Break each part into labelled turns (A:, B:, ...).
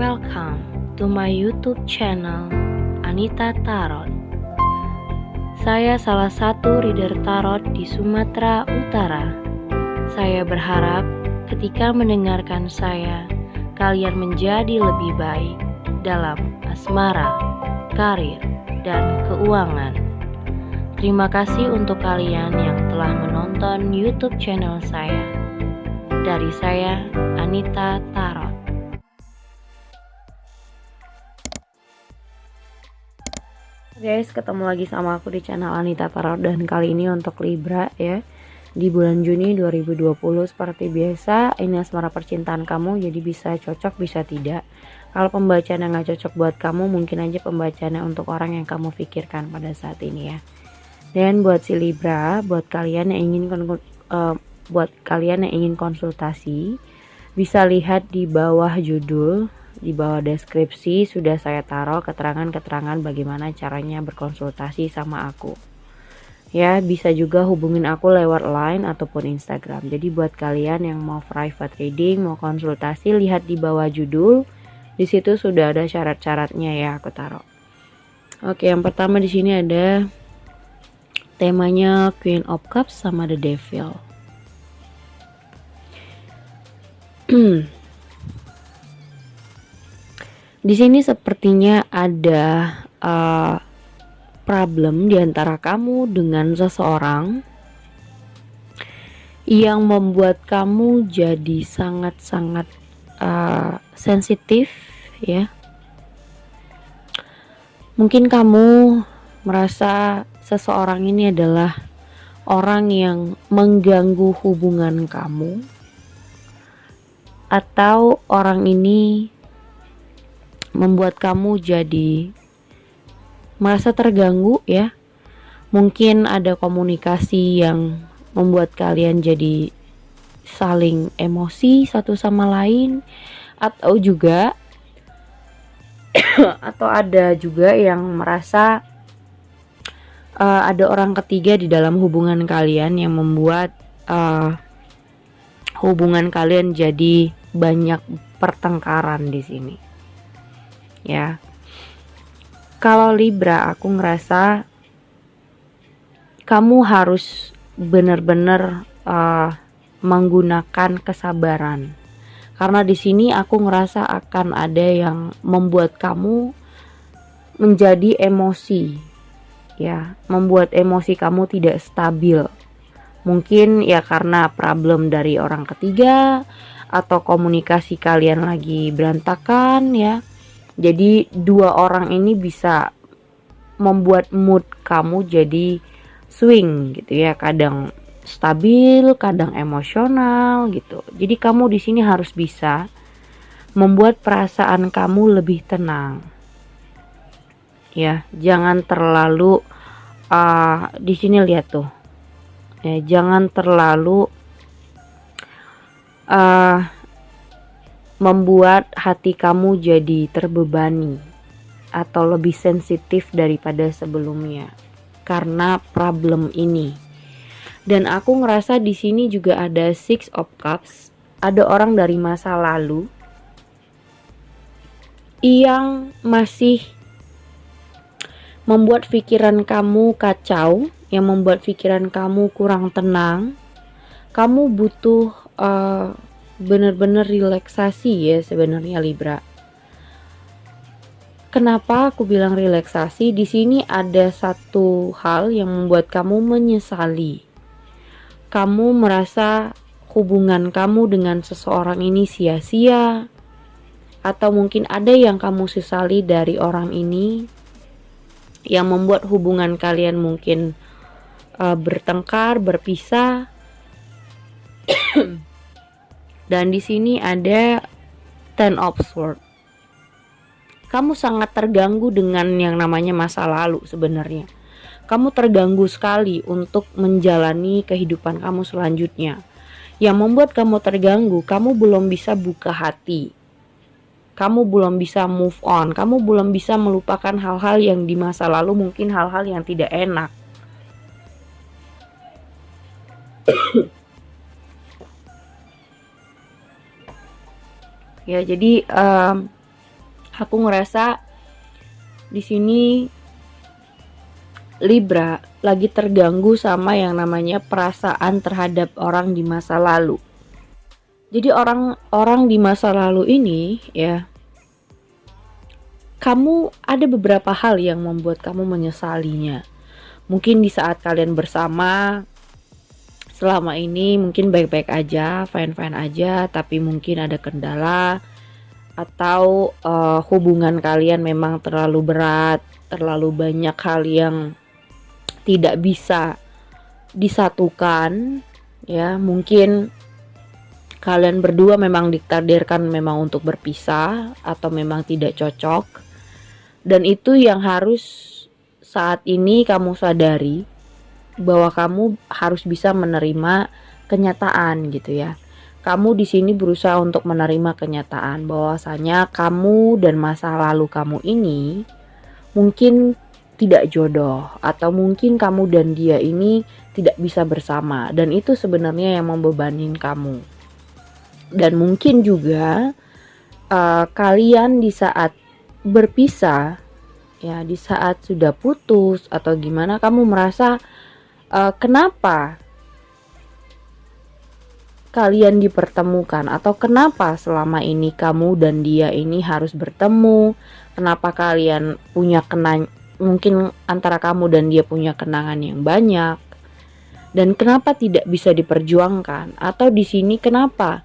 A: Welcome to my YouTube channel Anita Tarot. Saya salah satu reader tarot di Sumatera Utara. Saya berharap ketika mendengarkan saya, kalian menjadi lebih baik dalam asmara, karir, dan keuangan. Terima kasih untuk kalian yang telah menonton YouTube channel saya. Dari saya, Anita Tarot. Guys, ketemu lagi sama aku di channel Anita Tarot, dan kali ini untuk Libra ya. Di bulan Juni 2020 seperti biasa, ini asmara percintaan kamu, jadi bisa cocok bisa tidak. Kalau pembacaan yang gak cocok buat kamu, mungkin aja pembacaannya untuk orang yang kamu pikirkan pada saat ini ya. Dan buat si Libra, buat kalian yang ingin konsultasi, bisa lihat di bawah judul, di bawah deskripsi sudah saya taruh keterangan-keterangan bagaimana caranya berkonsultasi sama aku. Ya, bisa juga hubungin aku lewat line ataupun Instagram. Jadi buat kalian yang mau private reading, mau konsultasi, lihat di bawah judul. Di situ sudah ada syarat-syaratnya ya, aku taruh. Oke, yang pertama di sini ada temanya Queen of Cups sama The Devil. Di sini sepertinya ada problem di antara kamu dengan seseorang yang membuat kamu jadi sangat-sangat sensitif ya. Mungkin kamu merasa seseorang ini adalah orang yang mengganggu hubungan kamu, atau orang ini membuat kamu jadi merasa terganggu ya. Mungkin ada komunikasi yang membuat kalian jadi saling emosi satu sama lain, atau juga atau ada juga yang merasa ada orang ketiga di dalam hubungan kalian yang membuat hubungan kalian jadi banyak pertengkaran di sini. Ya, kalau Libra, aku ngerasa kamu harus benar-benar menggunakan kesabaran, karena di sini aku ngerasa akan ada yang membuat kamu menjadi emosi, ya, membuat emosi kamu tidak stabil. Mungkin ya karena problem dari orang ketiga, atau komunikasi kalian lagi berantakan ya. Jadi dua orang ini bisa membuat mood kamu jadi swing gitu ya, kadang stabil, kadang emosional gitu. Jadi kamu di sini harus bisa membuat perasaan kamu lebih tenang. Ya, jangan terlalu di sini lihat tuh. Ya, jangan terlalu membuat hati kamu jadi terbebani atau lebih sensitif daripada sebelumnya karena problem ini. Dan aku ngerasa di sini juga ada Six of Cups, ada orang dari masa lalu yang masih membuat pikiran kamu kacau, yang membuat pikiran kamu kurang tenang. Kamu butuh benar-benar relaksasi ya sebenarnya Libra. Kenapa aku bilang relaksasi? Di sini ada satu hal yang membuat kamu menyesali. Kamu merasa hubungan kamu dengan seseorang ini sia-sia, atau mungkin ada yang kamu sesali dari orang ini yang membuat hubungan kalian mungkin bertengkar, berpisah. Dan di sini ada Ten of Swords. Kamu sangat terganggu dengan yang namanya masa lalu sebenarnya. Kamu terganggu sekali untuk menjalani kehidupan kamu selanjutnya. Yang membuat kamu terganggu, kamu belum bisa buka hati. Kamu belum bisa move on. Kamu belum bisa melupakan hal-hal yang di masa lalu, mungkin hal-hal yang tidak enak. Ya, jadi Aku ngerasa di sini Libra lagi terganggu sama yang namanya perasaan terhadap orang di masa lalu. Jadi orang-orang di masa lalu ini ya, kamu ada beberapa hal yang membuat kamu menyesalinya. Mungkin di saat kalian bersama selama ini mungkin baik-baik aja, fine-fine aja, tapi mungkin ada kendala atau hubungan kalian memang terlalu berat, terlalu banyak hal yang tidak bisa disatukan ya. Mungkin kalian berdua memang ditakdirkan memang untuk berpisah atau memang tidak cocok, dan itu yang harus saat ini kamu sadari, bahwa kamu harus bisa menerima kenyataan gitu ya. Kamu di sini berusaha untuk menerima kenyataan bahwasanya kamu dan masa lalu kamu ini mungkin tidak jodoh, atau mungkin kamu dan dia ini tidak bisa bersama, dan itu sebenarnya yang membebanin kamu. Dan mungkin juga kalian di saat berpisah ya, di saat sudah putus atau gimana, kamu merasa kenapa kalian dipertemukan, atau kenapa selama ini kamu dan dia ini harus bertemu, kenapa kalian punya mungkin antara kamu dan dia punya kenangan yang banyak, dan kenapa tidak bisa diperjuangkan, atau di sini kenapa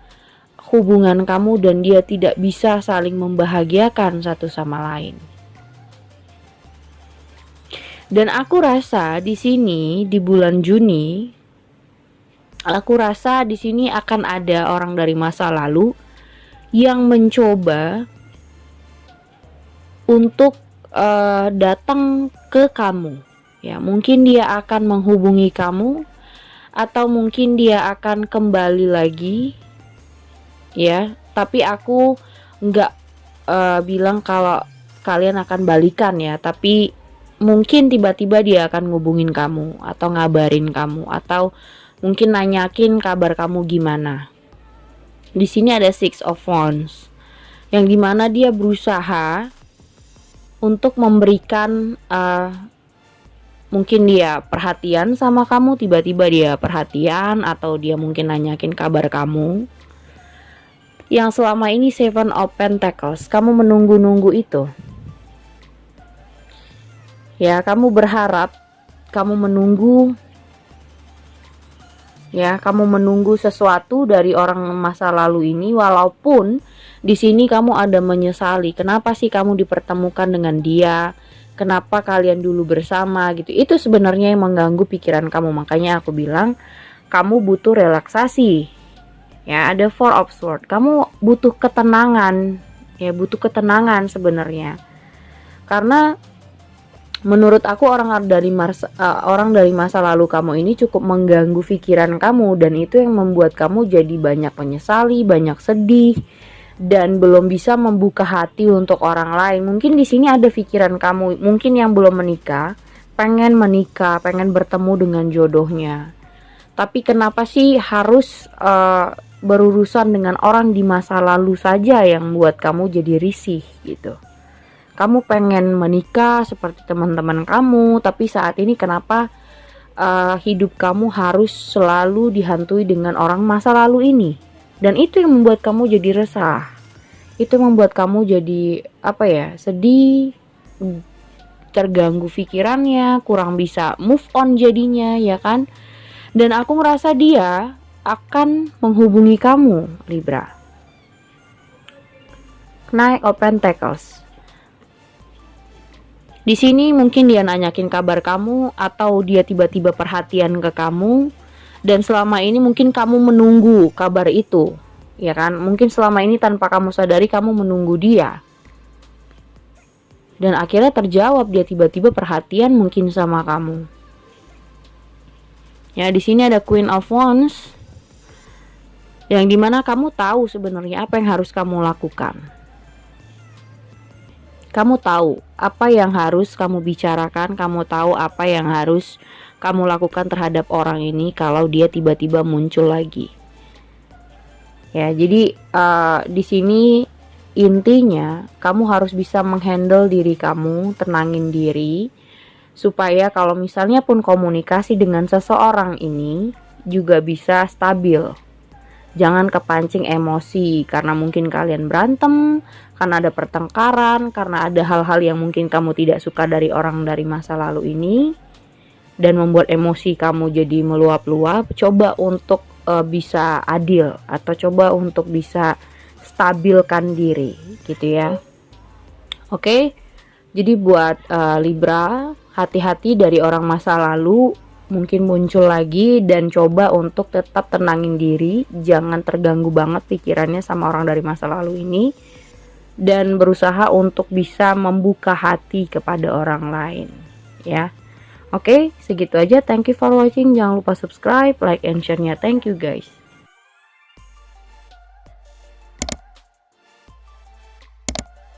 A: hubungan kamu dan dia tidak bisa saling membahagiakan satu sama lain. Dan aku rasa di sini di bulan Juni, aku rasa di sini akan ada orang dari masa lalu yang mencoba untuk datang ke kamu. Ya, mungkin dia akan menghubungi kamu, atau mungkin dia akan kembali lagi. Ya, tapi aku nggak bilang kalau kalian akan balikan ya, tapi mungkin tiba-tiba dia akan ngubungin kamu atau ngabarin kamu, atau mungkin nanyakin kabar kamu gimana. Di sini ada Six of Wands, yang dimana dia berusaha untuk memberikan mungkin dia perhatian sama kamu, tiba-tiba dia perhatian, atau dia mungkin nanyakin kabar kamu. Yang selama ini Seven of Pentacles, kamu menunggu-nunggu itu. Ya, kamu berharap, kamu menunggu. Ya, kamu menunggu sesuatu dari orang masa lalu ini, walaupun di sini kamu ada menyesali. Kenapa sih kamu dipertemukan dengan dia? Kenapa kalian dulu bersama gitu? Itu sebenarnya yang mengganggu pikiran kamu. Makanya aku bilang kamu butuh relaksasi. Ya, ada Four of Swords. Kamu butuh ketenangan. Ya, butuh ketenangan sebenarnya. Karena menurut aku orang dari masa lalu kamu ini cukup mengganggu pikiran kamu, dan itu yang membuat kamu jadi banyak menyesali, banyak sedih, dan belum bisa membuka hati untuk orang lain. Mungkin di sini ada pikiran kamu, mungkin yang belum menikah, pengen menikah, pengen bertemu dengan jodohnya. Tapi kenapa sih harus berurusan dengan orang di masa lalu saja yang buat kamu jadi risih gitu. Kamu pengen menikah seperti teman-teman kamu, tapi saat ini kenapa hidup kamu harus selalu dihantui dengan orang masa lalu ini? Dan itu yang membuat kamu jadi resah. Itu membuat kamu jadi sedih, terganggu pikirannya, kurang bisa move on jadinya, ya kan? Dan aku ngerasa dia akan menghubungi kamu, Libra. Knight of Pentacles. Di sini mungkin dia nanyakin kabar kamu, atau dia tiba-tiba perhatian ke kamu, dan selama ini mungkin kamu menunggu kabar itu, ya kan? Mungkin selama ini tanpa kamu sadari kamu menunggu dia, dan akhirnya terjawab, dia tiba-tiba perhatian mungkin sama kamu. Ya, di sini ada Queen of Wands, yang dimana kamu tahu sebenarnya apa yang harus kamu lakukan. Kamu tahu apa yang harus kamu bicarakan, kamu tahu apa yang harus kamu lakukan terhadap orang ini kalau dia tiba-tiba muncul lagi. Ya, jadi di sini Intinya, kamu harus bisa menghandle diri kamu, tenangin diri, supaya kalau misalnya pun komunikasi dengan seseorang ini juga bisa stabil. Jangan kepancing emosi karena mungkin kalian berantem, karena ada pertengkaran, karena ada hal-hal yang mungkin kamu tidak suka dari orang dari masa lalu ini dan membuat emosi kamu jadi meluap-luap. Coba untuk bisa adil atau coba untuk bisa stabilkan diri gitu ya. Oke. Jadi buat Libra, hati-hati dari orang masa lalu mungkin muncul lagi, dan coba untuk tetap tenangin diri, jangan terganggu banget pikirannya sama orang dari masa lalu ini, dan berusaha untuk bisa membuka hati kepada orang lain ya. Oke, segitu aja. Thank you for watching. Jangan lupa subscribe, like, and share-nya. Thank you guys.